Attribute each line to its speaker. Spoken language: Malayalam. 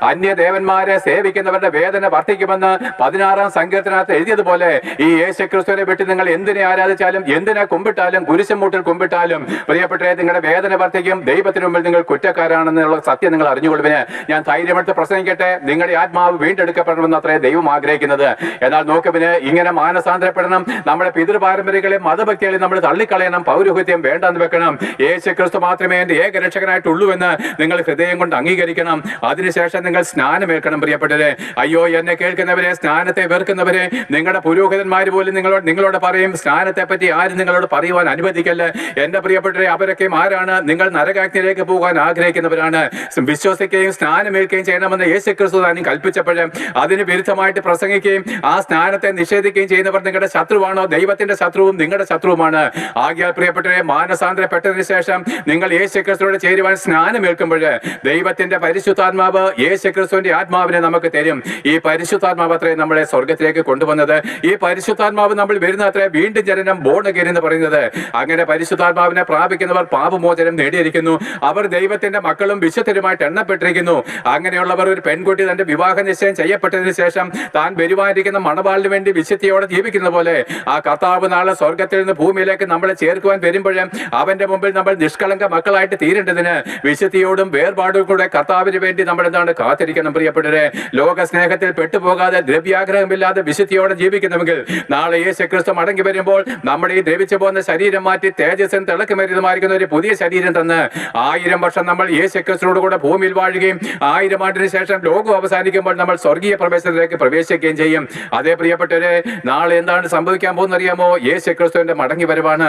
Speaker 1: അന്യദേവന്മാരെ സേവിക്കുന്നവരുടെ വേദന വർദ്ധിക്കുമെന്ന് 16-ാം സങ്കീർത്തനത്തിൽ എഴുതിയതുപോലെ ഈ യേശുക്രിസ്തുവിനെ വിട്ട് നിങ്ങൾ എന്തിനെ ആരാധിച്ചാലും എന്തിനെ കുമ്പിട്ടാലും കുരിശുമൂട്ടിൽ കുമ്പിട്ടാലും പ്രിയപ്പെട്ടവരെ നിങ്ങളുടെ വേദന വർദ്ധിക്കും. ദൈവത്തിന് മുമ്പിൽ നിങ്ങൾ കുറ്റക്കാരാണെന്നുള്ള സത്യം നിങ്ങൾ അറിഞ്ഞുകൊള്ളുവിന് ഞാൻ ധൈര്യമെടുത്ത് പ്രസംഗിക്കട്ടെ. നിങ്ങളുടെ ആത്മാവ് വീണ്ടെടുക്കപ്പെടണമെന്ന് അത്രേ ദൈവം ആഗ്രഹിക്കുന്നത്. എന്നാൽ നോക്കുവിന് ഇങ്ങനെ മാനസാന്തരപ്പെടണം. നമ്മുടെ പിതൃപാരമ്പര്യങ്ങളെ മതഭക്തികളെ നമ്മൾ തള്ളിക്കളയണം. പൗരോഹിത്യം വേണ്ടെന്ന് വെക്കണം. യേശുക്രിസ്തു മാത്രമേ എന്റെ ഏകരക്ഷകനായിട്ടുള്ളൂ എന്ന് നിങ്ങൾ ഹൃദയം കൊണ്ട് അംഗീകരിക്കണം. അതിനുശേഷം നിങ്ങൾ സ്നാനമേൽക്കണം. പ്രിയപ്പെട്ടവരെ, അയ്യോ എന്നെ കേൾക്കുന്നവരെ, സ്നാനത്തെ വെറുക്കുന്നവരെ, നിങ്ങളുടെ പുരോഹിതന്മാർ പോലും നിങ്ങളോട് പറയും സ്നാനത്തെ പറ്റി ആരും നിങ്ങളോട് പറയുവാൻ അനുവദിക്കല്ല. എന്റെ പ്രിയപ്പെട്ടവരെ, അവരൊക്കെ ആരാണ്? നിങ്ങൾ നരകാഗ്നിയിലേക്ക് പോകാൻ ആഗ്രഹിക്കുന്നവരാണ്. വിശ്വസിക്കുകയും സ്നാനമേൽക്കുകയും ചെയ്യണമെന്ന് യേശുക്രിസ്തു താനും കൽപ്പിച്ചപ്പോഴും അതിന് വിരുദ്ധമായിട്ട് പ്രസംഗിക്കുകയും ആ സ്നാനത്തെ നിഷേധിക്കുകയും ചെയ്യുന്നവർ നിങ്ങളുടെ ശത്രുവാണോ? ദൈവത്തിന്റെ ശത്രുവും നിങ്ങളുടെ ശത്രുവുമാണ്. ആകയാൽ പ്രിയപ്പെട്ടവരെ, മാനസാന്തരപ്പെട്ടതിന് ശേഷം നിങ്ങൾ യേശുക്രിസ്തുവോട് ചേരുവാൻ സ്നാനമേൽക്കുമ്പോൾ ദൈവത്തിന്റെ പരിശുദ്ധാത്മാവ് യേശുക്രിസ്തുവിന്റെ ആത്മാവിനെ നമുക്ക് തരും. ഈ പരിശുദ്ധാത്മാവ് അത്രേ നമ്മളെ സ്വർഗത്തിലേക്ക് കൊണ്ടുവന്നത്. ഈ പരിശുദ്ധാത്മാവ് നമ്മൾ വരുന്ന അത്രേ വീണ്ടും ജനനം, ബോൺ അഗൈൻ എന്ന് പറയുന്നത്. അങ്ങനെ പരിശുദ്ധാത്മാവിനെ പ്രാപിക്കുന്നവർ പാപമോചനം നേടിയിരിക്കുന്നു. അവർ ദൈവത്തിന്റെ മക്കളും വിശുദ്ധരുമായിട്ട് എണ്ണപ്പെട്ടിരിക്കുന്നു. അങ്ങനെയുള്ളവർ ഒരു പെൺകുട്ടി തന്റെ വിവാഹ നിശ്ചയം ചെയ്യപ്പെട്ടതിന് ശേഷം താൻ വരുവാനിരിക്കുന്ന മണവാളിന് വേണ്ടി വിശുദ്ധിയോടെ ജീവിക്കുന്ന പോലെ ആ കർത്താവ് നാളെ സ്വർഗത്തിൽ നിന്ന് ഭൂമിയിലേക്ക് നമ്മളെ ചേർക്കുവാൻ വരുമ്പോഴും അവന്റെ മുമ്പിൽ നമ്മൾ നിഷ്കളങ്ക മക്കളായിട്ട് തീരേണ്ടതിന് വിശുദ്ധിയോടും വേർപാടും കൂടെ കർത്താവിന് വേണ്ടി നമ്മൾ എന്താണ് കാത്തിരിക്കണം. പ്രിയപ്പെട്ടവരെ, ലോക സ്നേഹത്തിൽ പെട്ടുപോകാതെ ദ്രവ്യാഗ്രഹമില്ലാതെ വിശുദ്ധിയോടെ ജീവിക്കുന്നുവെങ്കിൽ നാളെ യേശുക്രിസ്തു മടങ്ങി വരുമ്പോൾ നമ്മുടെ ഈ ദ്രവിച്ചു പോകുന്ന ശരീരം മാറ്റി തേജസ്സും തിളക്കമേറിയതുമായിരിക്കുന്ന ഒരു പുതിയ ശരീരം തന്ന് 1000 വർഷം നമ്മൾ യേശുക്രിസ്തുവോട് കൂടെ ഭൂമിയിൽ വാഴുകയും 1000 ആണ്ടിന് ശേഷം ലോകം അവസാനിക്കുമ്പോൾ നമ്മൾ സ്വർഗീയ പ്രവേശനത്തിലേക്ക് പ്രവേശിക്കുകയും ചെയ്യും. അതേ പ്രിയപ്പെട്ടവരെ, നാളെ എന്താണ് സംഭവിക്കാൻ പോകുന്ന അറിയാമോ? യേശുക്രിസ്തുവിന്റെ മടങ്ങി വരവാണ്.